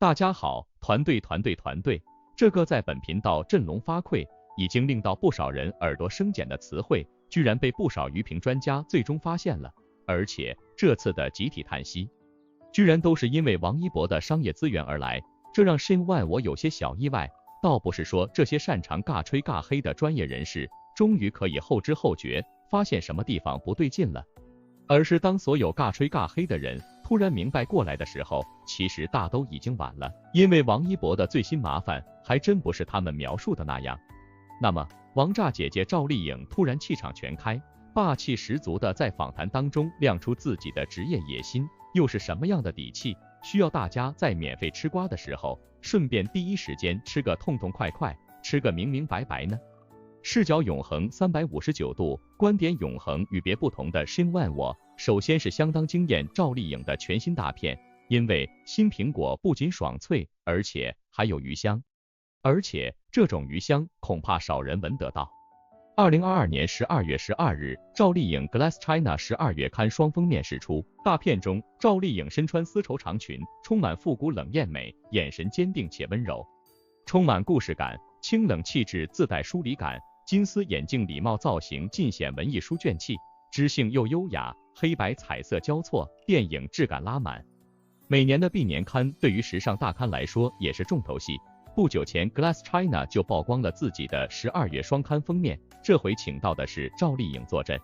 大家好，团队，这个在本频道振聋发聩，已经令到不少人耳朵生茧的词汇，居然被不少鱼评专家最终发现了，而且这次的集体叹息，居然都是因为王一博的商业资源而来，这让Shin Wan我有些小意外。倒不是说这些擅长尬吹尬黑的专业人士终于可以后知后觉，发现什么地方不对劲了，而是当所有尬吹尬黑的人突然明白过来的时候，其实大都已经晚了。因为王一博的最新麻烦还真不是他们描述的那样。那么王炸姐姐赵丽颖突然气场全开，霸气十足的在访谈当中亮出自己的职业野心，又是什么样的底气，需要大家在免费吃瓜的时候顺便第一时间吃个痛痛快快，吃个明明白白呢？视角永恒359度，观点永恒，与别不同的Shin Wan我首先是相当惊艳赵丽颖的全新大片，因为新苹果不仅爽脆，而且还有鱼香，而且这种鱼香恐怕少人闻得到。2022年12月12日，赵丽颖 Glass China 12月刊双封面释出。大片中，赵丽颖身穿丝绸长裙，充满复古冷艳美，眼神坚定且温柔，充满故事感，清冷气质自带疏离感，金丝眼镜礼帽造型尽显文艺书卷气，知性又优雅，黑白彩色交错，电影质感拉满。每年的 B 年刊对于时尚大刊来说也是重头戏。不久前 Glass China 就曝光了自己的12月双刊封面，这回请到的是赵丽颖坐镇。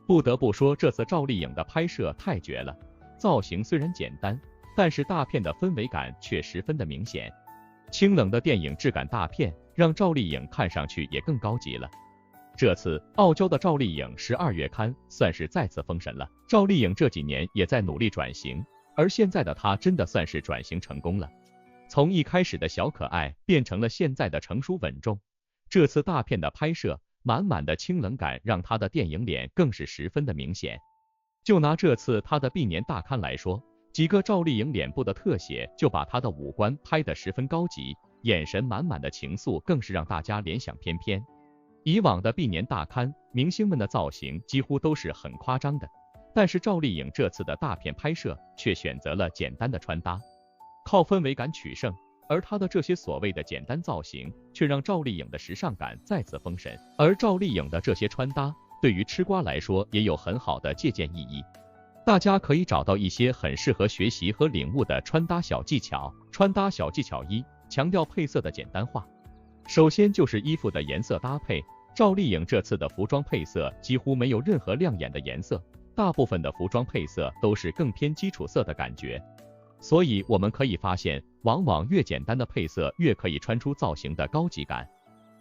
不得不说，这次赵丽颖的拍摄太绝了，造型虽然简单，但是大片的氛围感却十分的明显。清冷的电影质感大片让赵丽颖看上去也更高级了。这次傲娇的赵丽颖12月刊算是再次封神了。赵丽颖这几年也在努力转型，而现在的她真的算是转型成功了，从一开始的小可爱变成了现在的成熟稳重。这次大片的拍摄，满满的清冷感让她的电影脸更是十分的明显。就拿这次她的 B 年大刊来说，几个赵丽颖脸部的特写就把她的五官拍得十分高级，眼神满满的情愫更是让大家联想翩翩。以往的 B 年大刊，明星们的造型几乎都是很夸张的，但是赵丽颖这次的大片拍摄却选择了简单的穿搭，靠氛围感取胜，而她的这些所谓的简单造型，却让赵丽颖的时尚感再次封神。而赵丽颖的这些穿搭，对于吃瓜来说也有很好的借鉴意义。大家可以找到一些很适合学习和领悟的穿搭小技巧。穿搭小技巧一，强调配色的简单化。首先就是衣服的颜色搭配，赵丽颖这次的服装配色几乎没有任何亮眼的颜色，大部分的服装配色都是更偏基础色的感觉。所以我们可以发现，往往越简单的配色越可以穿出造型的高级感。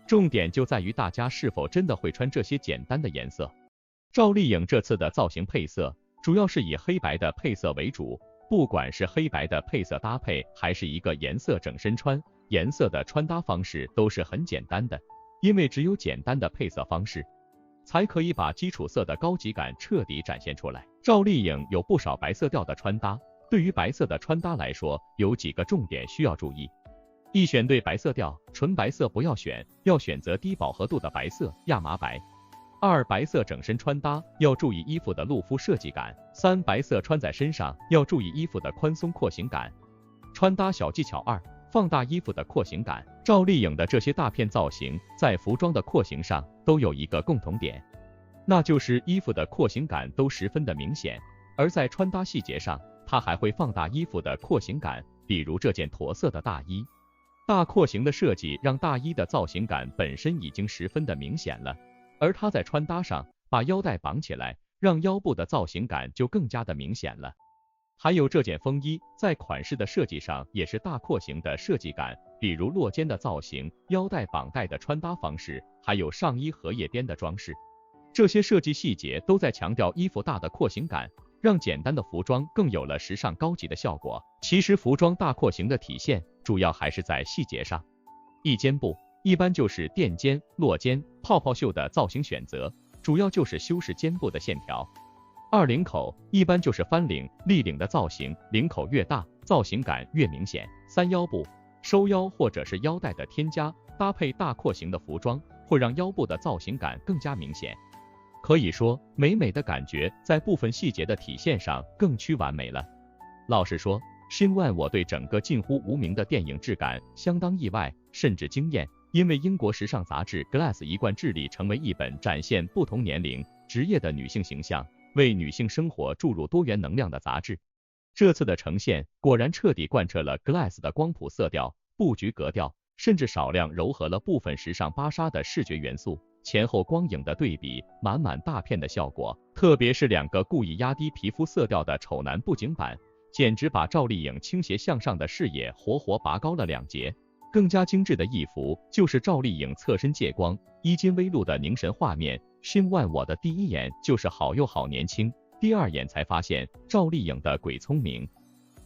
重点就在于大家是否真的会穿这些简单的颜色。赵丽颖这次的造型配色主要是以黑白的配色为主，不管是黑白的配色搭配，还是一个颜色整身穿，颜色的穿搭方式都是很简单的，因为只有简单的配色方式，才可以把基础色的高级感彻底展现出来。赵丽颖有不少白色调的穿搭，对于白色的穿搭来说，有几个重点需要注意。一，选对白色调，纯白色不要选，要选择低饱和度的白色，亚麻白。二，白色整身穿搭要注意衣服的露肤设计感。三，白色穿在身上要注意衣服的宽松廓形感。穿搭小技巧二，放大衣服的廓形感。赵丽颖的这些大片造型在服装的廓形上都有一个共同点，那就是衣服的廓形感都十分的明显，而在穿搭细节上，她还会放大衣服的廓形感，比如这件驼色的大衣，大廓形的设计让大衣的造型感本身已经十分的明显了，而她在穿搭上把腰带绑起来，让腰部的造型感就更加的明显了。还有这件风衣在款式的设计上也是大廓形的设计感，比如落肩的造型、腰带绑带的穿搭方式，还有上衣荷叶边的装饰，这些设计细节都在强调衣服大的廓形感，让简单的服装更有了时尚高级的效果。其实服装大廓形的体现主要还是在细节上。一，肩部一般就是垫肩、落肩、泡泡袖的造型选择，主要就是修饰肩部的线条。二，领口一般就是翻领、立领的造型，领口越大，造型感越明显。三，腰部收腰或者是腰带的添加，搭配大廓形的服装，会让腰部的造型感更加明显。可以说，美美的感觉在部分细节的体现上更趋完美了。老实说，新万我对整个近乎无名的电影质感相当意外，甚至惊艳，因为英国时尚杂志 Glass 一贯致力成为一本展现不同年龄、职业的女性形象，为女性生活注入多元能量的杂志。这次的呈现果然彻底贯彻了 Glass 的光谱色调、布局格调，甚至少量糅合了部分时尚芭莎的视觉元素，前后光影的对比，满满大片的效果，特别是两个故意压低皮肤色调的丑男布景版，简直把赵丽颖倾斜向上的视野活活拔高了2截。更加精致的一幅就是赵丽颖侧身借光，衣襟微露的凝神画面。新万我的第一眼就是好又好年轻，第二眼才发现赵丽颖的鬼聪明，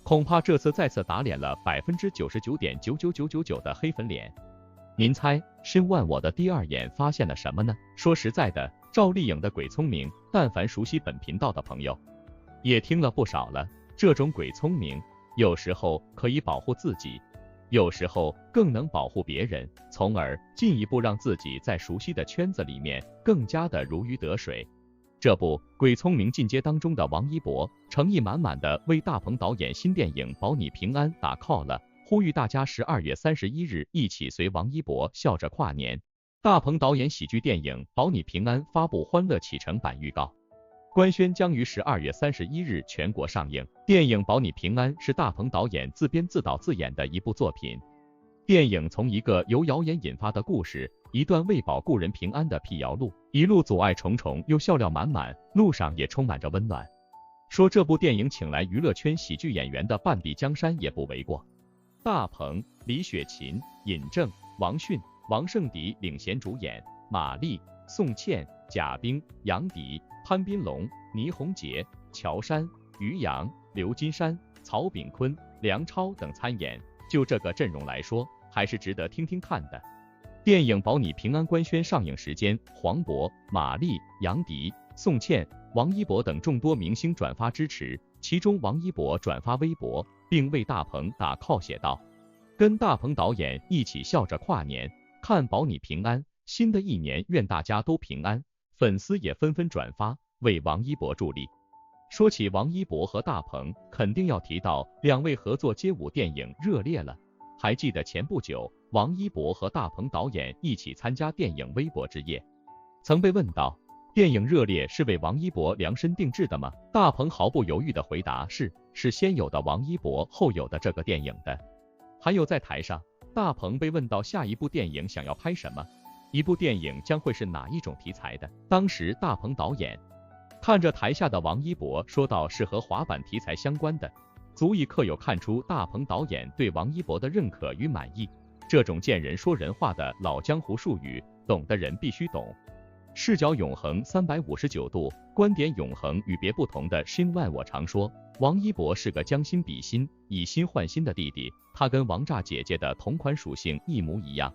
恐怕这次再次打脸了99.99999的黑粉脸。您猜新万我的第二眼发现了什么呢？说实在的，赵丽颖的鬼聪明，但凡熟悉本频道的朋友也听了不少了。这种鬼聪明，有时候可以保护自己，有时候更能保护别人，从而进一步让自己在熟悉的圈子里面更加的如鱼得水。这部《鬼聪明》进阶当中的王一博，诚意满满的为大鹏导演新电影《保你平安》打 call 了，呼吁大家12月31日一起随王一博笑着跨年。大鹏导演喜剧电影《保你平安》发布欢乐启程版预告，官宣将于12月31日全国上映。电影《保你平安》是大鹏导演自编自导自演的一部作品。电影从一个由谣言引发的故事，一段为保故人平安的辟谣路，一路阻碍重重又笑料满满，路上也充满着温暖。说这部电影请来娱乐圈喜剧演员的半壁江山也不为过。大鹏、李雪琴、尹正、王迅、王圣迪领衔主演，马丽、宋茜、贾冰、杨迪、潘斌龙、倪虹洁、乔杉、于洋、刘金山、曹炳坤、梁超等参演。就这个阵容来说，还是值得听听看的。电影《保你平安》官宣上映时间，黄渤、马丽、杨迪、宋茜、王一博等众多明星转发支持，其中王一博转发微博，并为大鹏打 call 写道：跟大鹏导演一起笑着跨年，看保你平安，新的一年愿大家都平安。粉丝也纷纷转发，为王一博助力。说起王一博和大鹏，肯定要提到两位合作街舞电影《热烈了》。还记得前不久，王一博和大鹏导演一起参加电影《微博之夜》，曾被问到电影《热烈》是为王一博量身定制的吗？大鹏毫不犹豫的回答是先有的王一博，后有的这个电影的。还有在台上，大鹏被问到下一部电影想要拍什么，一部电影将会是哪一种题材的，当时大鹏导演看着台下的王一博说道是和滑板题材相关的，足以刻有看出大鹏导演对王一博的认可与满意。这种见人说人话的老江湖术语，懂的人必须懂。视角永恒359度，观点永恒与别不同的新万我常说，王一博是个将心比心、以心换心的弟弟，他跟王炸姐姐的同款属性一模一样。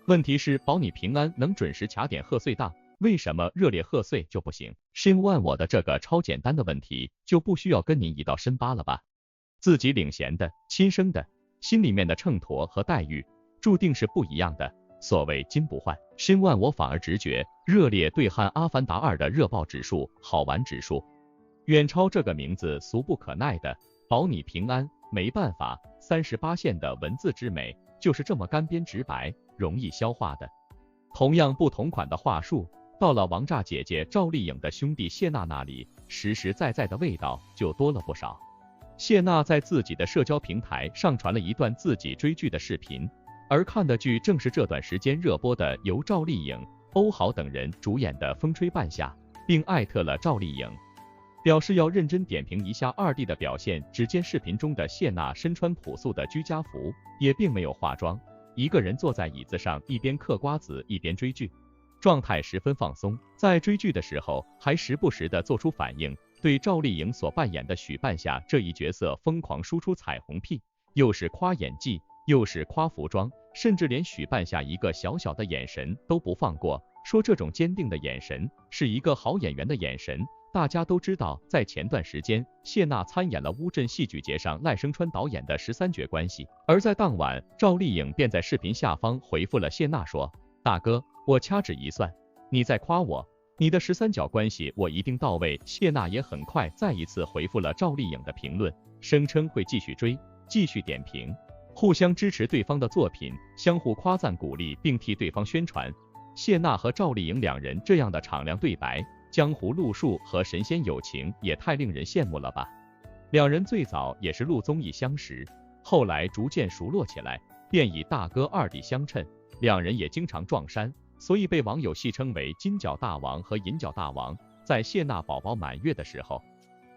问题是保你平安能准时卡点贺岁档，为什么热烈贺岁就不行？新万我的这个超简单的问题，就不需要跟您一道深扒了吧？自己领衔的、亲生的，心里面的秤砣和待遇，注定是不一样的。所谓金不换，新万我反而直觉热烈对撼《阿凡达2》的热爆指数、好玩指数，远超这个名字俗不可耐的保你平安。没办法，38线的文字之美，就是这么干煸直白，容易消化的。同样不同款的话术，到了王炸姐姐赵丽颖的兄弟谢娜那里，实实在在的味道就多了不少。谢娜在自己的社交平台上传了一段自己追剧的视频，而看的剧正是这段时间热播的由赵丽颖、欧豪等人主演的《风吹半夏》，并艾特了赵丽颖，表示要认真点评一下二弟的表现。只见视频中的谢娜身穿朴素的居家服，也并没有化妆，一个人坐在椅子上，一边嗑瓜子一边追剧，状态十分放松。在追剧的时候，还时不时的做出反应，对赵丽颖所扮演的许半夏这一角色疯狂输出彩虹屁，又是夸演技，又是夸服装，甚至连许半夏一个小小的眼神都不放过，说这种坚定的眼神是一个好演员的眼神。大家都知道，在前段时间，谢娜参演了乌镇戏剧节上赖声川导演的13角关系，而在当晚，赵丽颖便在视频下方回复了谢娜说：大哥，我掐指一算，你在夸我，你的13角关系我一定到位。谢娜也很快再一次回复了赵丽颖的评论，声称会继续追。继续点评，互相支持对方的作品，相互夸赞鼓励，并替对方宣传。谢娜和赵丽颖两人这样的敞亮对白，江湖路数和神仙友情也太令人羡慕了吧。两人最早也是录综艺相识，后来逐渐熟络起来，便以大哥二弟相称，两人也经常撞衫，所以被网友戏称为金角大王和银角大王。在谢娜宝宝满月的时候，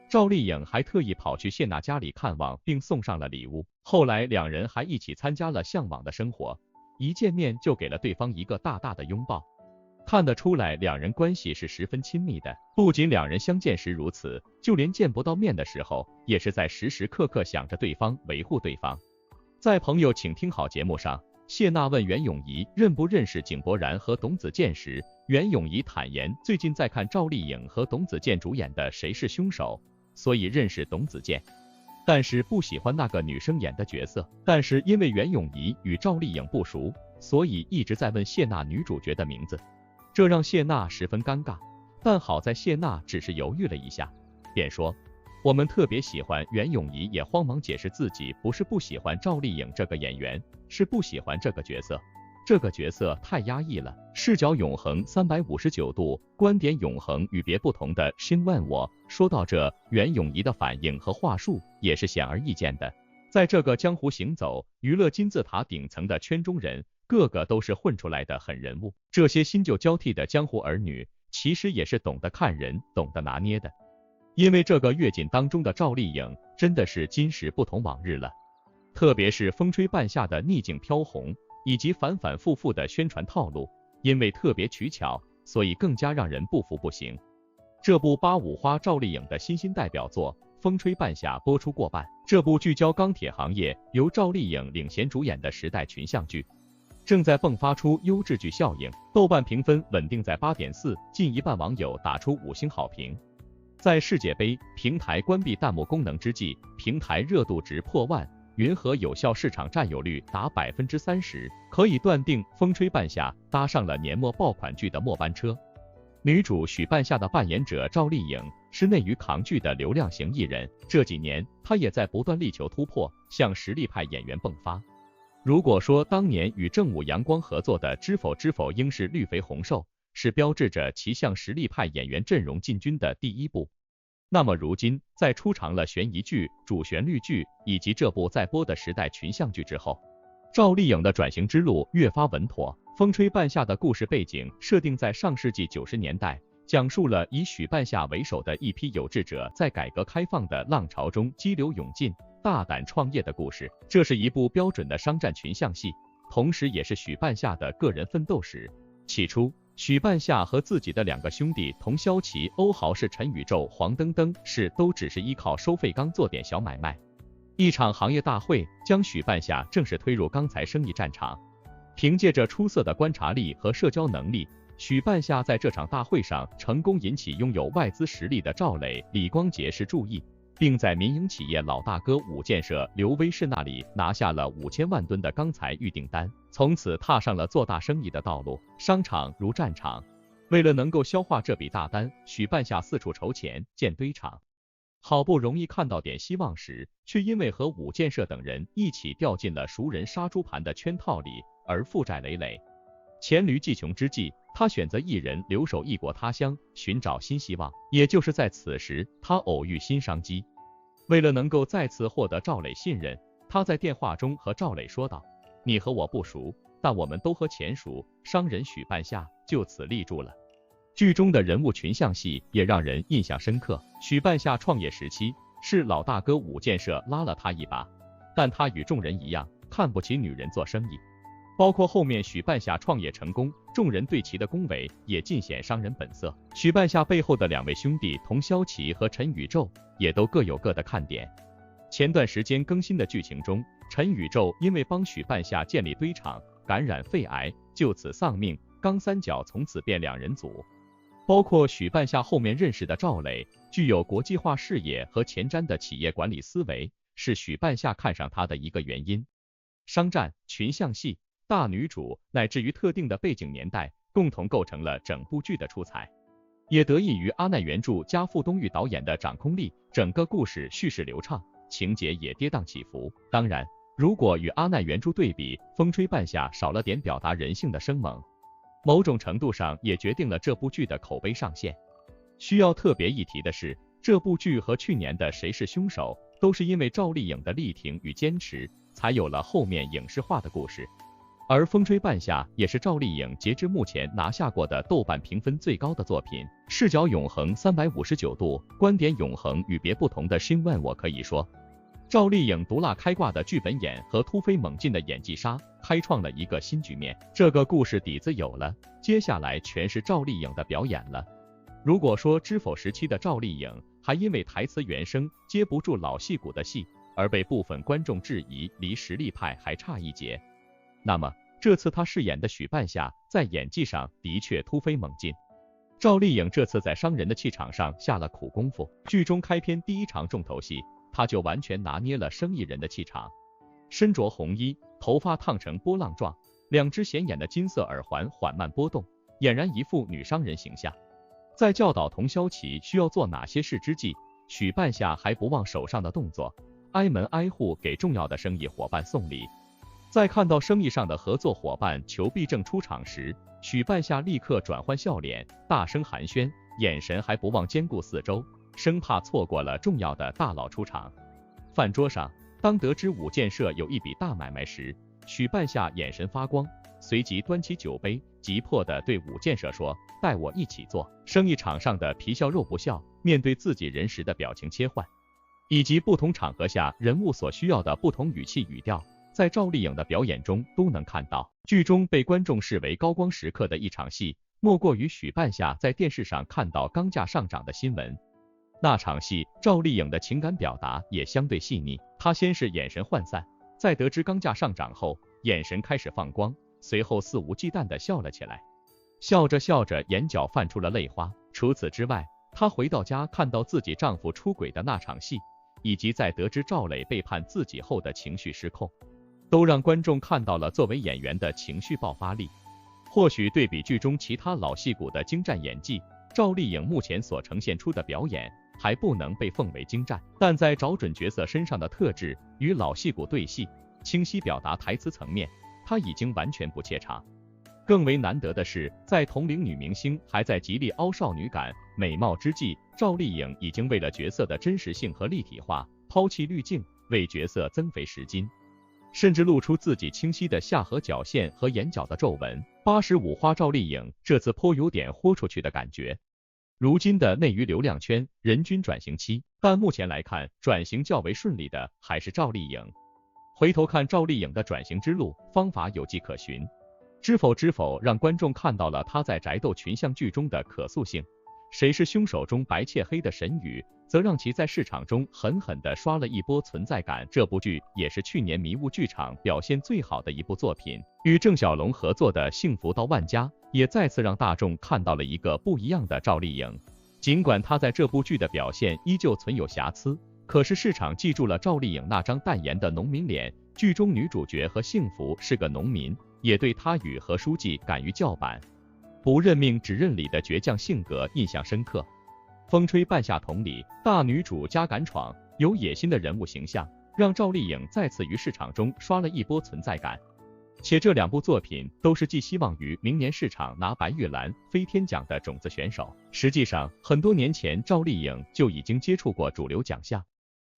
赵丽颖还特意跑去谢娜家里看望，并送上了礼物。后来两人还一起参加了向往的生活，一见面就给了对方一个大大的拥抱。看得出来两人关系是十分亲密的，不仅两人相见时如此，就连见不到面的时候，也是在时时刻刻想着对方，维护对方。在朋友请听好节目上，谢娜问袁咏仪认不认识井柏然和董子健时，袁咏仪坦言最近在看赵丽颖和董子健主演的《谁是凶手》，所以认识董子健，但是不喜欢那个女生演的角色。但是因为袁咏仪与赵丽颖不熟，所以一直在问谢娜女主角的名字，这让谢娜十分尴尬。但好在谢娜只是犹豫了一下，便说我们特别喜欢。袁咏仪也慌忙解释自己不是不喜欢赵丽颖这个演员，是不喜欢这个角色，这个角色太压抑了，视角永恒359度，观点永恒，与别不同的深问我。说到这，袁咏仪的反应和话术也是显而易见的。在这个江湖行走、娱乐金字塔顶层的圈中人，个个都是混出来的狠人物。这些新旧交替的江湖儿女，其实也是懂得看人、懂得拿捏的。因为这个月锦当中的赵丽颖真的是今时不同往日了，特别是风吹半夏的逆境飘红，以及反反复复的宣传套路，因为特别取巧，所以更加让人不服不行。这部8五花赵丽颖的新兴代表作《风吹半夏》播出过半，这部聚焦钢铁行业、由赵丽颖领衔主演的时代群像剧，正在迸发出优质剧效应，豆瓣评分稳定在8.4，近一半网友打出5星好评。在世界杯平台关闭弹幕功能之际，平台热度值破万，云和有效市场占有率达30%，可以断定《风吹半夏》搭上了年末爆款剧的末班车。女主许半夏的扮演者赵丽颖是内娱扛剧的流量型艺人，这几年她也在不断力求突破，向实力派演员迸发。如果说当年与正午阳光合作的《知否知否应是绿肥红瘦》是标志着其向实力派演员阵容进军的第一步，那么如今在出场了悬疑剧、主旋律剧以及这部在播的时代群像剧之后，赵丽颖的转型之路越发稳妥。风吹半夏的故事背景设定在上世纪90年代，讲述了以许半夏为首的一批有志者在改革开放的浪潮中激流勇进，大胆创业的故事。这是一部标准的商战群像戏，同时也是许半夏的个人奋斗史。起初许半夏和自己的2个兄弟童潇齐、欧豪是陈宇宙、黄登登是都只是依靠收废钢做点小买卖。一场行业大会将许半夏正式推入钢材生意战场。凭借着出色的观察力和社交能力，许半夏在这场大会上成功引起拥有外资实力的赵磊、李光洁是注意，并在民营企业老大哥武建设刘威士那里拿下了5000万吨的钢材预订单，从此踏上了做大生意的道路。商场如战场，为了能够消化这笔大单，许半夏四处筹钱建堆场。好不容易看到点希望时，却因为和武建设等人一起掉进了熟人杀猪盘的圈套里，而负债累累。黔驴技穷之际，他选择一人留守异国他乡，寻找新希望。也就是在此时，他偶遇新商机。为了能够再次获得赵磊信任，他在电话中和赵磊说道：你和我不熟，但我们都和钱熟。商人许半夏就此立住了。剧中的人物群像戏也让人印象深刻。许半夏创业时期，是老大哥武建设拉了他一把，但他与众人一样，看不起女人做生意。包括后面许半夏创业成功，众人对其的恭维也尽显商人本色。许半夏背后的2位兄弟童潇齐和陈宇宙也都各有各的看点。前段时间更新的剧情中，陈宇宙因为帮许半夏建立堆场，感染肺癌，就此丧命，钢三角从此变2人组。包括许半夏后面认识的赵磊，具有国际化视野和前瞻的企业管理思维，是许半夏看上他的一个原因。商战、群像戏、大女主乃至于特定的背景年代，共同构成了整部剧的出彩，也得益于阿奈原著加傅东玉导演的掌控力，整个故事叙事流畅，情节也跌宕起伏。当然，如果与阿奈原著对比，《风吹半夏》少了点表达人性的生猛，某种程度上也决定了这部剧的口碑上限。需要特别一提的是，这部剧和去年的《谁是凶手》都是因为赵丽颖的力挺与坚持，才有了后面影视化的故事。而《风吹半夏》也是赵丽颖截至目前拿下过的豆瓣评分最高的作品，视角永恒359度，观点永恒与别不同的新万。我可以说，赵丽颖毒辣开挂的剧本演和突飞猛进的演技杀，开创了一个新局面。这个故事底子有了，接下来全是赵丽颖的表演了。如果说知否时期的赵丽颖还因为台词原声接不住老戏骨的戏，而被部分观众质疑离实力派还差一截，那么这次她饰演的许半夏在演技上的确突飞猛进。赵丽颖这次在伤人的气场上下了苦功夫，剧中开篇第一场重头戏，她就完全拿捏了生意人的气场。身着红衣，头发烫成波浪状，两只显眼的金色耳环缓慢波动，俨然一副女商人形象。在教导童潇齐需要做哪些事之际，许半夏还不忘手上的动作，挨门挨户给重要的生意伙伴送礼。在看到生意上的合作伙伴裘必正出场时，许半夏立刻转换笑脸，大声寒暄，眼神还不忘兼顾四周，生怕错过了重要的大佬出场。饭桌上，当得知武建社有一笔大买卖时，许半夏眼神发光，随即端起酒杯，急迫地对武建社说：“带我一起做生意。”场上的皮笑肉不笑，面对自己人时的表情切换，以及不同场合下人物所需要的不同语气语调，在赵丽颖的表演中都能看到。剧中被观众视为高光时刻的一场戏，莫过于许半夏在电视上看到钢价上涨的新闻。那场戏，赵丽颖的情感表达也相对细腻。她先是眼神涣散，在得知钢价上涨后，眼神开始放光，随后肆无忌惮地笑了起来。笑着笑着，眼角泛出了泪花。除此之外，她回到家看到自己丈夫出轨的那场戏，以及在得知赵磊背叛自己后的情绪失控，都让观众看到了作为演员的情绪爆发力。或许对比剧中其他老戏骨的精湛演技，赵丽颖目前所呈现出的表演还不能被奉为精湛，但在找准角色身上的特质与老戏骨对戏、清晰表达台词层面，她已经完全不怯场。更为难得的是，在同龄女明星还在极力凹少女感、美貌之际，赵丽颖已经为了角色的真实性和立体化，抛弃滤镜，为角色增肥10斤，甚至露出自己清晰的下颌角线和眼角的皱纹。85花赵丽颖这次颇有点豁出去的感觉。如今的内娱流量圈人均转型期，但目前来看，转型较为顺利的还是赵丽颖。回头看赵丽颖的转型之路，方法有迹可循。知否让观众看到了她在宅斗群像剧中的可塑性，谁是凶手中白切黑的神语，则让其在市场中狠狠地刷了一波存在感。这部剧也是去年迷雾剧场表现最好的一部作品，与郑晓龙合作的《幸福到万家》也再次让大众看到了一个不一样的赵丽颖。尽管她在这部剧的表现依旧存有瑕疵，可是市场记住了赵丽颖那张淡颜的农民脸。剧中女主角和幸福是个农民，也对她与何书记敢于叫板、不认命只认理的倔强性格印象深刻。风吹半夏同理，大女主加敢闯、有野心的人物形象，让赵丽颖再次于市场中刷了一波存在感。且这两部作品都是寄希望于明年市场拿白玉兰、飞天奖的种子选手。实际上，很多年前赵丽颖就已经接触过主流奖项。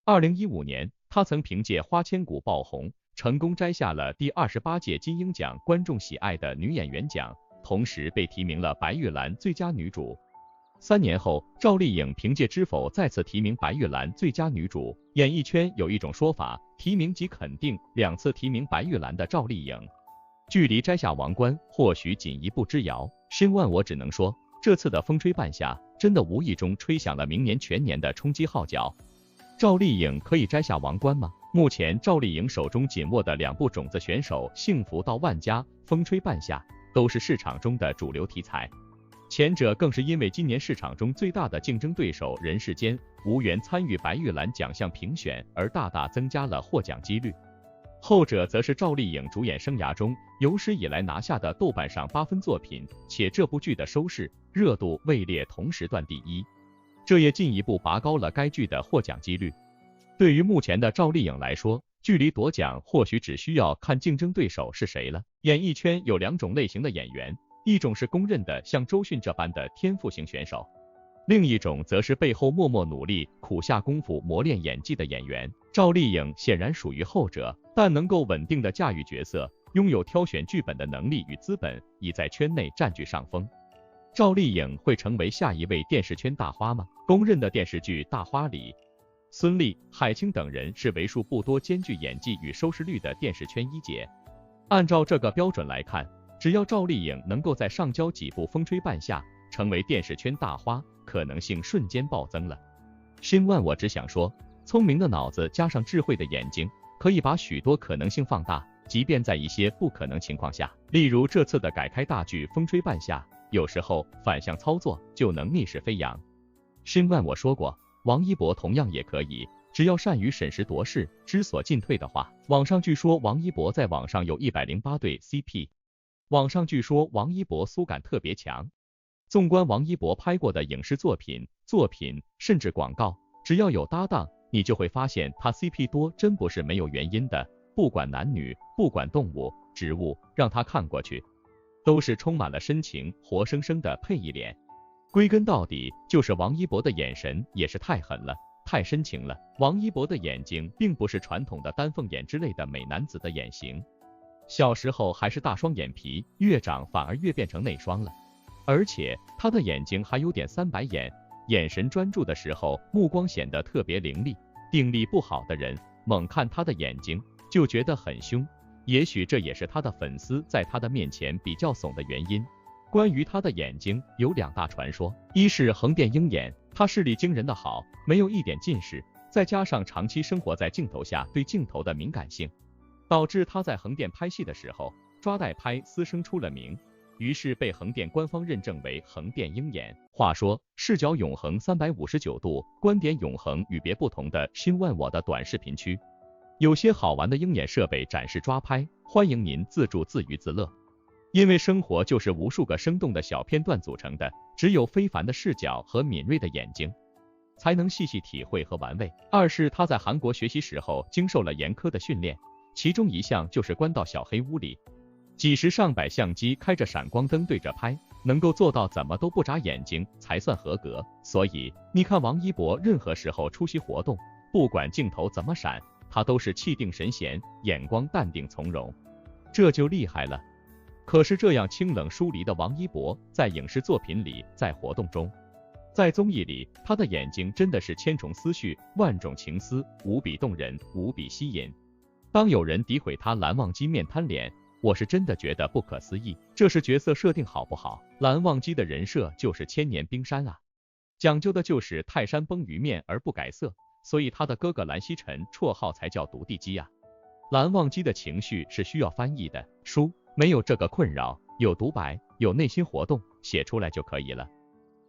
2015年，她曾凭借《花千骨》爆红，成功摘下了第28届金鹰奖观众喜爱的女演员奖，同时被提名了白玉兰最佳女主。3年后，赵丽颖凭借《知否》再次提名白玉兰最佳女主。演艺圈有一种说法，提名即肯定，2次提名白玉兰的赵丽颖，距离摘下王冠或许仅一步之遥。申万我只能说，这次的风吹半夏真的无意中吹响了明年全年的冲击号角。赵丽颖可以摘下王冠吗？目前赵丽颖手中紧握的2部种子选手《幸福到万家》《风吹半夏》都是市场中的主流题材，前者更是因为今年市场中最大的竞争对手人世间无缘参与白玉兰奖项评选而大大增加了获奖几率，后者则是赵丽颖主演生涯中有史以来拿下的豆瓣上8分作品，且这部剧的收视热度位列同时段第一，这也进一步拔高了该剧的获奖几率。对于目前的赵丽颖来说，距离夺奖或许只需要看竞争对手是谁了。演艺圈有两种类型的演员，一种是公认的像周迅这般的天赋型选手，另一种则是背后默默努力、苦下功夫磨练演技的演员。赵丽颖显然属于后者，但能够稳定的驾驭角色，拥有挑选剧本的能力与资本，已在圈内占据上风。赵丽颖会成为下一位电视圈大花吗？公认的电视剧大花里，孙俪、海清等人是为数不多兼具演技与收视率的电视圈一姐。按照这个标准来看，只要赵丽颖能够在上交几部风吹半夏，成为电视圈大花，可能性瞬间暴增了。新万我只想说，聪明的脑子加上智慧的眼睛，可以把许多可能性放大，即便在一些不可能情况下，例如这次的改开大剧风吹半夏，有时候反向操作就能逆势飞扬。新万我说过，王一博同样也可以，只要善于审时度势，知所进退的话。网上据说王一博在网上有108对 CP， 网上据说王一博苏感特别强。纵观王一博拍过的影视作品甚至广告，只要有搭档，你就会发现他 CP 多真不是没有原因的，不管男女，不管动物、植物，让他看过去都是充满了深情，活生生的配一脸。归根到底，就是王一博的眼神也是太狠了，太深情了。王一博的眼睛并不是传统的丹凤眼之类的美男子的眼型，小时候还是大双眼皮，越长反而越变成内双了。而且他的眼睛还有点三白眼，眼神专注的时候，目光显得特别凌厉。定力不好的人，猛看他的眼睛就觉得很凶，也许这也是他的粉丝在他的面前比较怂的原因。关于他的眼睛有两大传说，一是横店鹰眼，他视力惊人的好，没有一点近视，再加上长期生活在镜头下，对镜头的敏感性，导致他在横店拍戏的时候抓带拍私生出了名，于是被横店官方认证为横店鹰眼。话说视角永恒359度，观点永恒与别不同的新万我的短视频区，有些好玩的鹰眼设备展示抓拍，欢迎您自助自娱自乐。因为生活就是无数个生动的小片段组成的，只有非凡的视角和敏锐的眼睛，才能细细体会和玩味。二是他在韩国学习时候经受了严苛的训练，其中一项就是关到小黑屋里，几十上百相机开着闪光灯对着拍，能够做到怎么都不眨眼睛才算合格。所以你看王一博任何时候出席活动，不管镜头怎么闪，他都是气定神闲，眼光淡定从容，这就厉害了。可是这样清冷疏离的王一博，在影视作品里，在活动中，在综艺里，他的眼睛真的是千重思绪，万种情思，无比动人，无比吸引。当有人诋毁他蓝忘机面瘫脸，我是真的觉得不可思议，这是角色设定好不好？蓝忘机的人设就是千年冰山啊，讲究的就是泰山崩于面而不改色，所以他的哥哥蓝曦臣绰号才叫独地鸡啊。蓝忘机的情绪是需要翻译的，书没有这个困扰，有独白，有内心活动，写出来就可以了。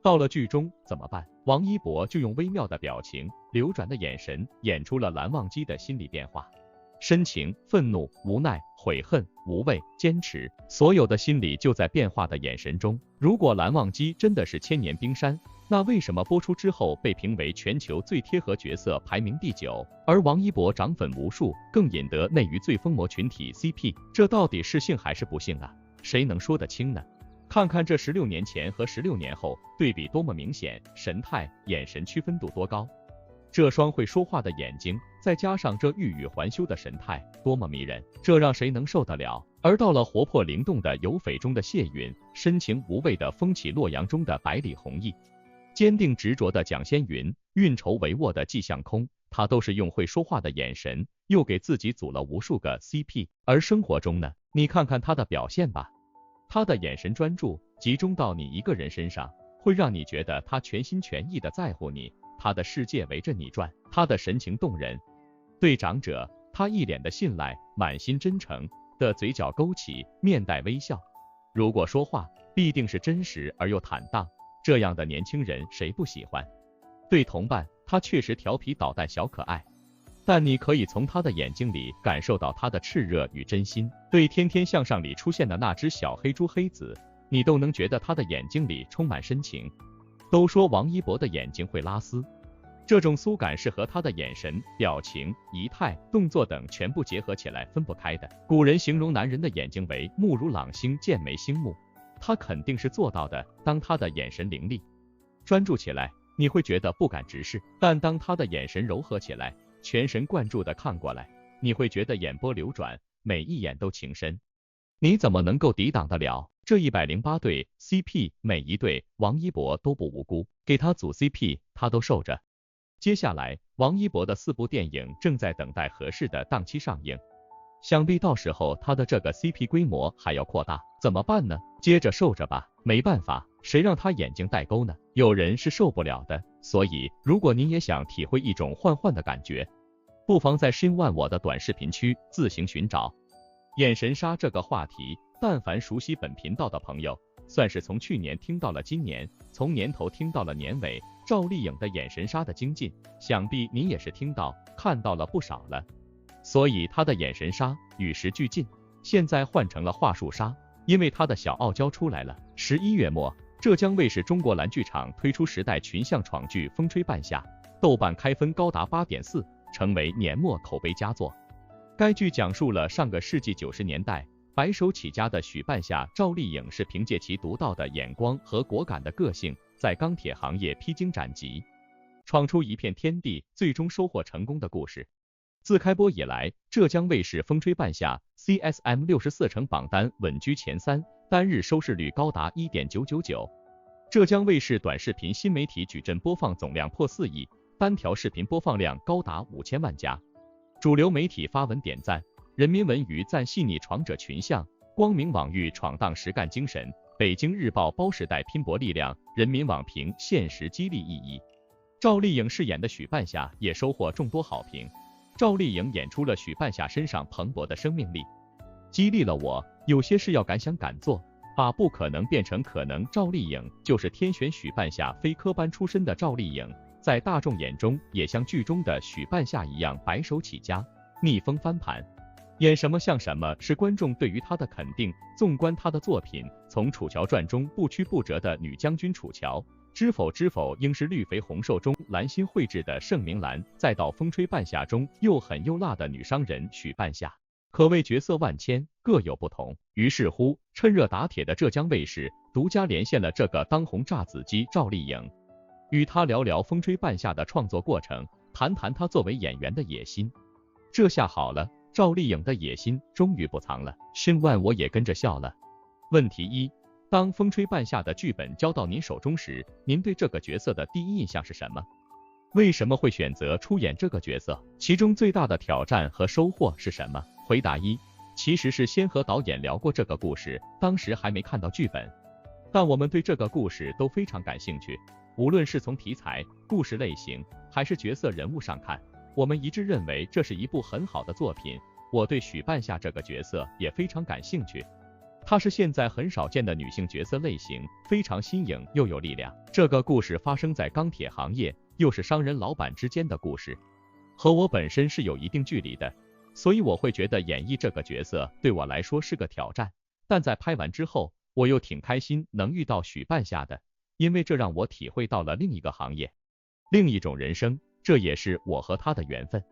到了剧中怎么办？王一博就用微妙的表情、流转的眼神，演出了蓝忘机的心理变化。深情、愤怒、无奈、悔恨、无畏、坚持，所有的心理就在变化的眼神中。如果蓝忘机真的是千年冰山，那为什么播出之后被评为全球最贴合角色排名第9，而王一博涨粉无数，更引得内娱最疯魔群体 CP？ 这到底是幸还是不幸啊？谁能说得清呢？看看这16年前和16年后对比多么明显，神态、眼神区分度多高。这双会说话的眼睛，再加上这欲语还休的神态，多么迷人，这让谁能受得了？而到了活泼灵动的有匪中的谢允，深情无畏的风起洛阳中的百里弘毅，坚定执着的蒋先云，运筹帷幄的季向空，他都是用会说话的眼神，又给自己组了无数个 CP。而生活中呢，你看看他的表现吧，他的眼神专注，集中到你一个人身上，会让你觉得他全心全意的在乎你，他的世界围着你转，他的神情动人。对长者，他一脸的信赖，满心真诚的嘴角勾起，面带微笑。如果说话，必定是真实而又坦荡，这样的年轻人谁不喜欢？对同伴，他确实调皮捣蛋小可爱，但你可以从他的眼睛里感受到他的炽热与真心。对天天向上里出现的那只小黑猪黑子，你都能觉得他的眼睛里充满深情。都说王一博的眼睛会拉丝，这种酥感是和她的眼神、表情、仪态、动作等全部结合起来分不开的。古人形容男人的眼睛为目如朗星，剑眉星目，他肯定是做到的。当他的眼神凌厉、专注起来，你会觉得不敢直视；但当他的眼神柔和起来，全神贯注地看过来，你会觉得眼波流转，每一眼都情深。你怎么能够抵挡得了？这108对 CP， 每一对王一博都不无辜，给他组 CP， 他都受着。接下来，王一博的4部电影正在等待合适的档期上映，想必到时候他的这个 CP 规模还要扩大，怎么办呢？接着受着吧，没办法，谁让他眼睛带钩呢？有人是受不了的，所以如果您也想体会一种幻的感觉，不妨在Shin1我的短视频区自行寻找。眼神杀这个话题，但凡熟悉本频道的朋友，算是从去年听到了今年，从年头听到了年尾，赵丽颖的眼神杀的精进，想必您也是听到看到了不少了。所以她的眼神杀与时俱进，现在换成了话术杀，因为她的小傲娇出来了。11月末，浙江卫视中国蓝剧场推出时代群像闯剧《风吹半夏》，豆瓣开分高达8.4，成为年末口碑佳作。该剧讲述了上个世纪90年代白手起家的许半夏赵丽颖是凭借其独到的眼光和果敢的个性，在钢铁行业披荆斩棘，闯出一片天地，最终收获成功的故事。自开播以来，浙江卫视《风吹半夏》CSM 64成榜单稳居前3，单日收视率高达 1.999。浙江卫视短视频新媒体矩阵播放总量破4亿，单条视频播放量高达5000万加。主流媒体发文点赞，人民文娱赞细腻闯者群像，光明网域闯荡实干精神，北京日报包时代拼搏力量，人民网评现实激励意义。赵丽颖饰演的许半夏也收获众多好评。赵丽颖演出了许半夏身上蓬勃的生命力，激励了我，有些事要敢想敢做，把不可能变成可能。赵丽颖就是天选许半夏非科班出身的赵丽颖，在大众眼中也像剧中的许半夏一样白手起家，逆风翻盘，演什么像什么，是观众对于她的肯定。纵观她的作品，从《楚乔传》中不屈不折的女将军楚乔，知否知否应是绿肥红瘦中兰心蕙质的盛明兰，再到风吹半夏中又狠又辣的女商人许半夏，可谓角色万千，各有不同。于是乎，趁热打铁的浙江卫视独家连线了这个当红炸子鸡赵丽颖，与她聊聊风吹半夏的创作过程，谈谈她作为演员的野心。这下好了，赵丽颖的野心终于不藏了。Shin1我也跟着笑了。问题1，当风吹半夏的剧本交到您手中时，您对这个角色的第一印象是什么？为什么会选择出演这个角色？其中最大的挑战和收获是什么？回答1，其实是先和导演聊过这个故事，当时还没看到剧本，但我们对这个故事都非常感兴趣，无论是从题材、故事类型，还是角色人物上看，我们一致认为这是一部很好的作品。我对许半夏这个角色也非常感兴趣，她是现在很少见的女性角色类型，非常新颖又有力量。这个故事发生在钢铁行业，又是商人老板之间的故事，和我本身是有一定距离的，所以我会觉得演绎这个角色对我来说是个挑战。但在拍完之后，我又挺开心能遇到许半夏的，因为这让我体会到了另一个行业，另一种人生，这也是我和她的缘分。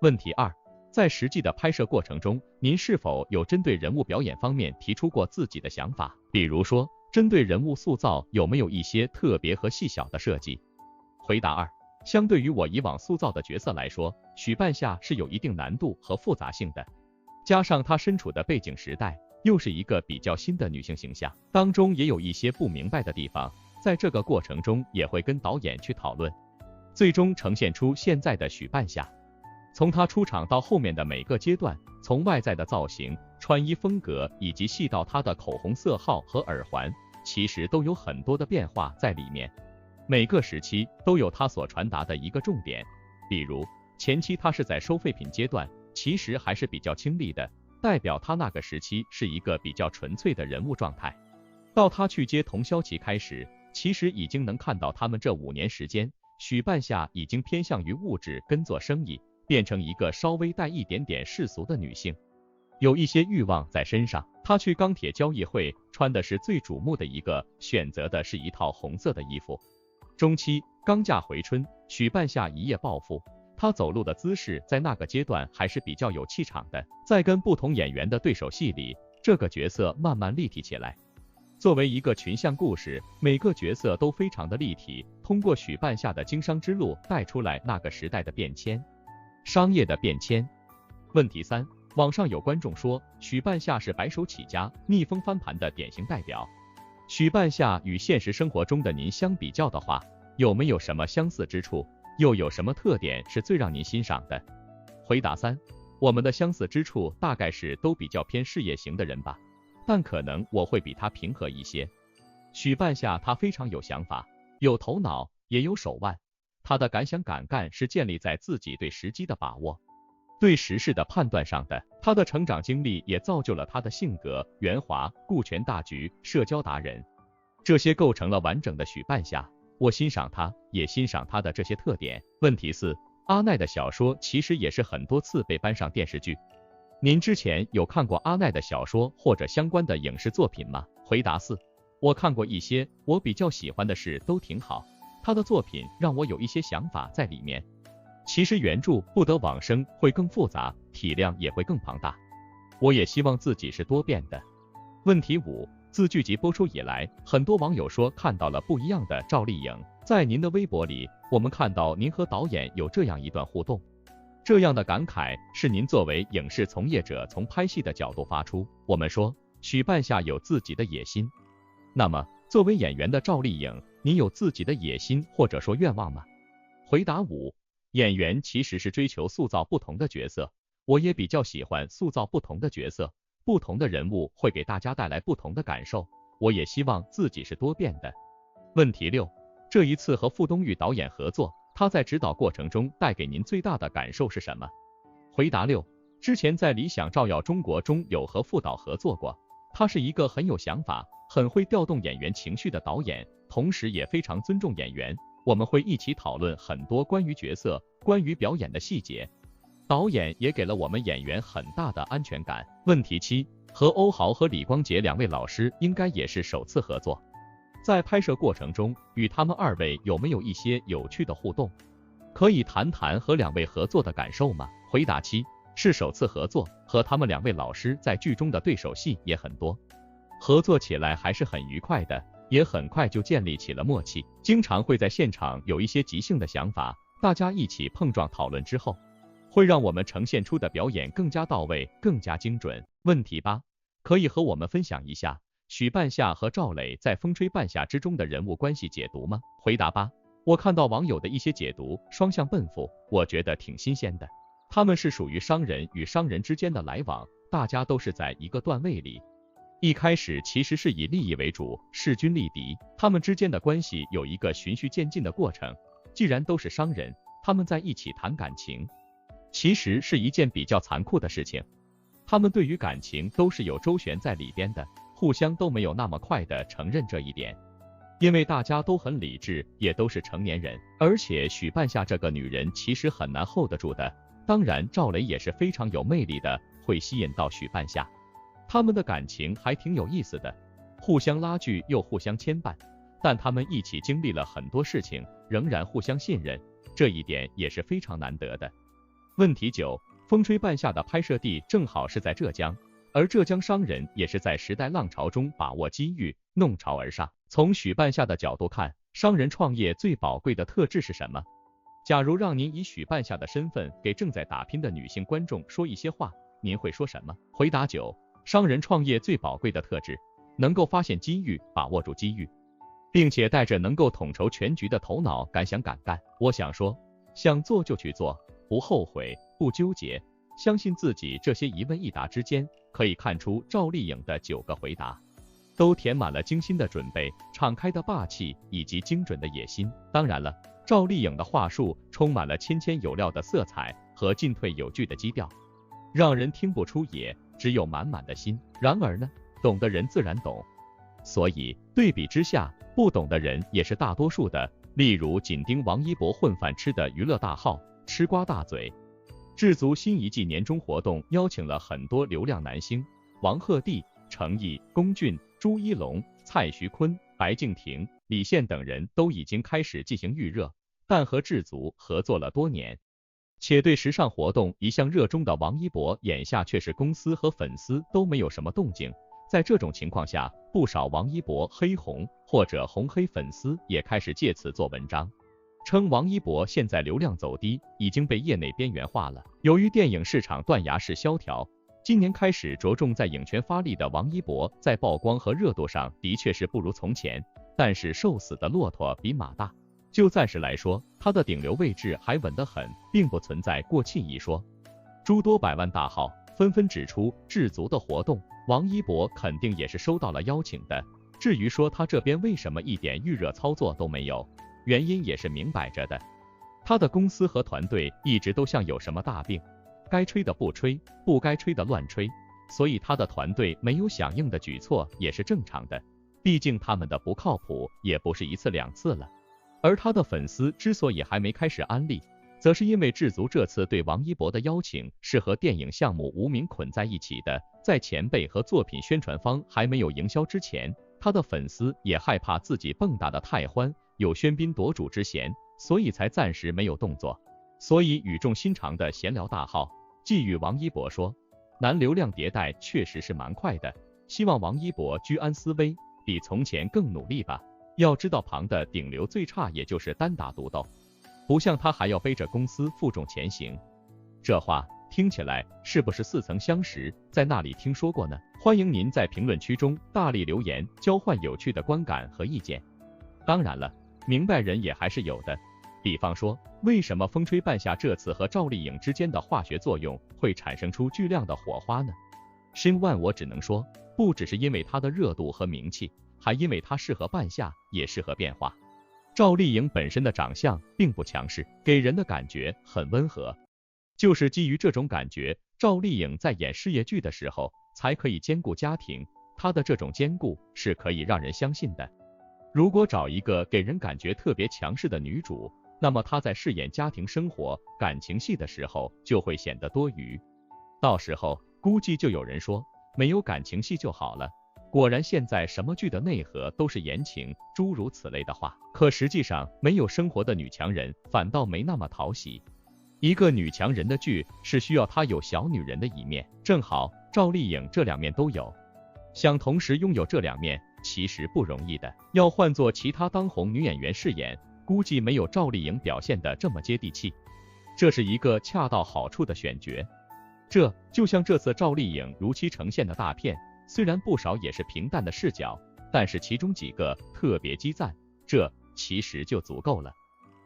问题2，在实际的拍摄过程中，您是否有针对人物表演方面提出过自己的想法？比如说，针对人物塑造有没有一些特别和细小的设计？回答2，相对于我以往塑造的角色来说，许半夏是有一定难度和复杂性的，加上她身处的背景时代，又是一个比较新的女性形象，当中也有一些不明白的地方，在这个过程中也会跟导演去讨论，最终呈现出现在的许半夏。从她出场到后面的每个阶段，从外在的造型、穿衣风格，以及细到她的口红色号和耳环，其实都有很多的变化在里面。每个时期都有她所传达的一个重点，比如前期她是在收废品阶段，其实还是比较清丽的，代表她那个时期是一个比较纯粹的人物状态。到她去接童潇琪开始，其实已经能看到他们这5年时间，许半夏已经偏向于物质跟做生意，变成一个稍微带一点点世俗的女性，有一些欲望在身上。她去钢铁交易会穿的是最瞩目的一个，选择的是一套红色的衣服，中期刚嫁回春，许半夏一夜暴富。她走路的姿势在那个阶段还是比较有气场的，在跟不同演员的对手戏里，这个角色慢慢立体起来。作为一个群像故事，每个角色都非常的立体，通过许半夏的经商之路带出来那个时代的变迁，商业的变迁。问题3，网上有观众说许半夏是白手起家、逆风翻盘的典型代表。许半夏与现实生活中的您相比较的话，有没有什么相似之处？又有什么特点是最让您欣赏的？回答3，我们的相似之处大概是都比较偏事业型的人吧，但可能我会比他平和一些。许半夏他非常有想法，有头脑，也有手腕，他的敢想敢干是建立在自己对时机的把握，对时事的判断上的。他的成长经历也造就了他的性格圆滑、顾全大局、社交达人，这些构成了完整的许半夏。我欣赏他，也欣赏他的这些特点。问题4，阿奈的小说其实也是很多次被搬上电视剧，您之前有看过阿奈的小说或者相关的影视作品吗？回答4，我看过一些，我比较喜欢的是都挺好，他的作品让我有一些想法在里面。其实原著不得往生会更复杂，体量也会更庞大，我也希望自己是多变的。问题5，自剧集播出以来，很多网友说看到了不一样的赵丽颖。在您的微博里，我们看到您和导演有这样一段互动，这样的感慨是您作为影视从业者从拍戏的角度发出。我们说许半夏有自己的野心，那么作为演员的赵丽颖，您有自己的野心或者说愿望吗？回答5，演员其实是追求塑造不同的角色，我也比较喜欢塑造不同的角色，不同的人物会给大家带来不同的感受，我也希望自己是多变的。问题6，这一次和傅东育导演合作，他在指导过程中带给您最大的感受是什么？回答6，之前在理想照耀中国中有和傅导合作过，他是一个很有想法、很会调动演员情绪的导演，同时也非常尊重演员，我们会一起讨论很多关于角色、关于表演的细节，导演也给了我们演员很大的安全感。问题7，和欧豪和李光洁两位老师应该也是首次合作，在拍摄过程中与他们2位有没有一些有趣的互动？可以谈谈和2位合作的感受吗？回答7，是首次合作，和他们2位老师在剧中的对手戏也很多，合作起来还是很愉快的，也很快就建立起了默契，经常会在现场有一些即兴的想法，大家一起碰撞讨论之后，会让我们呈现出的表演更加到位，更加精准。问题8，可以和我们分享一下许半夏和赵磊在风吹半夏之中的人物关系解读吗？回答8，我看到网友的一些解读，双向奔赴，我觉得挺新鲜的，他们是属于商人与商人之间的来往，大家都是在一个段位里，一开始其实是以利益为主，势均力敌，他们之间的关系有一个循序渐进的过程，既然都是商人，他们在一起谈感情，其实是一件比较残酷的事情，他们对于感情都是有周旋在里边的，互相都没有那么快的承认这一点，因为大家都很理智，也都是成年人，而且许半夏这个女人其实很难 hold 得住的，当然赵磊也是非常有魅力的，会吸引到许半夏，他们的感情还挺有意思的，互相拉锯又互相牵绊，但他们一起经历了很多事情，仍然互相信任，这一点也是非常难得的。问题9，风吹半夏的拍摄地正好是在浙江，而浙江商人也是在时代浪潮中把握机遇，弄潮而上。从许半夏的角度看，商人创业最宝贵的特质是什么？假如让您以许半夏的身份给正在打拼的女性观众说一些话，您会说什么？回答9，商人创业最宝贵的特质，能够发现机遇，把握住机遇，并且带着能够统筹全局的头脑，敢想敢干。我想说，想做就去做，不后悔，不纠结，相信自己。这些一问一答之间，可以看出赵丽颖的9个回答都填满了精心的准备、敞开的霸气以及精准的野心。当然了，赵丽颖的话术充满了谦谦有料的色彩和进退有据的基调，让人听不出野，只有满满的心。然而呢，懂的人自然懂，所以对比之下，不懂的人也是大多数的。例如紧盯王一博混饭吃的娱乐大号吃瓜大嘴，智足新一季年终活动邀请了很多流量男星，王鹤棣、程毅、龚俊、朱一龙、蔡徐坤、白敬亭、李现等人都已经开始进行预热，但和智足合作了多年，且对时尚活动一向热衷的王一博，眼下却是公司和粉丝都没有什么动静。在这种情况下，不少王一博黑红或者红黑粉丝也开始借此做文章，称王一博现在流量走低，已经被业内边缘化了。由于电影市场断崖式萧条，今年开始着重在影圈发力的王一博，在曝光和热度上的确是不如从前，但是瘦死的骆驼比马大，就暂时来说，他的顶流位置还稳得很，并不存在过气一说。诸多百万大号纷纷指出智足的活动，王一博肯定也是收到了邀请的。至于说他这边为什么一点预热操作都没有，原因也是明摆着的，他的公司和团队一直都像有什么大病，该吹的不吹，不该吹的乱吹，所以他的团队没有响应的举措也是正常的，毕竟他们的不靠谱也不是一次两次了。而他的粉丝之所以还没开始安利，则是因为智足这次对王一博的邀请是和电影项目无名捆在一起的，在前辈和作品宣传方还没有营销之前，他的粉丝也害怕自己蹦跶的太欢，有喧宾夺主之嫌，所以才暂时没有动作。所以语重心长的闲聊大号寄语王一博说，男流量迭代确实是蛮快的，希望王一博居安思危，比从前更努力吧。要知道旁的顶流最差也就是单打独斗，不像他还要背着公司负重前行。这话听起来是不是似曾相识，在那里听说过呢？欢迎您在评论区中大力留言，交换有趣的观感和意见。当然了，明白人也还是有的，比方说，为什么风吹半夏这次和赵丽颖之间的化学作用会产生出巨量的火花呢？申万我只能说，不只是因为她的热度和名气，还因为她适合半夏，也适合变化。赵丽颖本身的长相并不强势，给人的感觉很温和，就是基于这种感觉，赵丽颖在演事业剧的时候才可以兼顾家庭，她的这种兼顾是可以让人相信的。如果找一个给人感觉特别强势的女主，那么她在饰演家庭生活、感情戏的时候就会显得多余，到时候估计就有人说没有感情戏就好了。果然现在什么剧的内核都是言情，诸如此类的话，可实际上没有生活的女强人反倒没那么讨喜。一个女强人的剧是需要她有小女人的一面，正好赵丽颖这两面都有，想同时拥有这两面其实不容易的，要换做其他当红女演员饰演，估计没有赵丽颖表现的这么接地气。这是一个恰到好处的选角，这就像这次赵丽颖如期呈现的大片，虽然不少也是平淡的视角，但是其中几个特别激赞，这其实就足够了。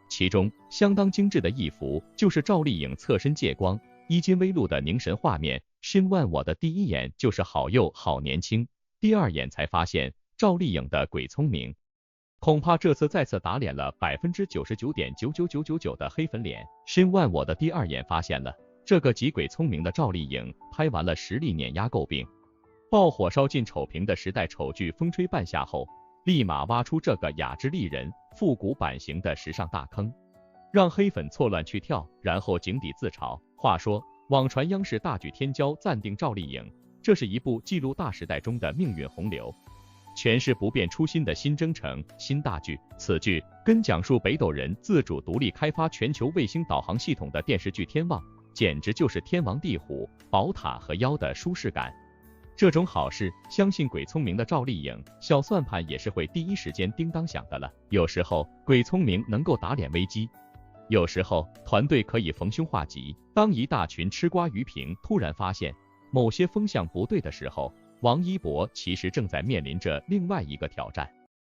其中相当精致的一幅就是赵丽颖侧身借光，衣襟微露的凝神画面，申万我的第一眼就是好幼好年轻，第二眼才发现赵丽颖的鬼聪明，恐怕这次再次打脸了 99.99999% 的黑粉脸。申万我的第二眼发现了，这个极鬼聪明的赵丽颖拍完了实力碾压诟病爆火烧尽丑评的时代丑剧风吹半夏后，立马挖出这个雅致丽人、复古版型的时尚大坑，让黑粉错乱去跳，然后井底自嘲。话说，网传央视大举天骄暂定赵丽颖，这是一部记录大时代中的命运洪流，全是不变初心的新征程、新大剧。此剧跟讲述北斗人自主独立开发全球卫星导航系统的电视剧《天网》，简直就是天王地虎、宝塔和妖的舒适感。这种好事，相信鬼聪明的赵丽颖小算盘也是会第一时间叮当响的了。有时候鬼聪明能够打脸危机，有时候团队可以逢凶化吉。当一大群吃瓜鱼评突然发现某些风向不对的时候，王一博其实正在面临着另外一个挑战。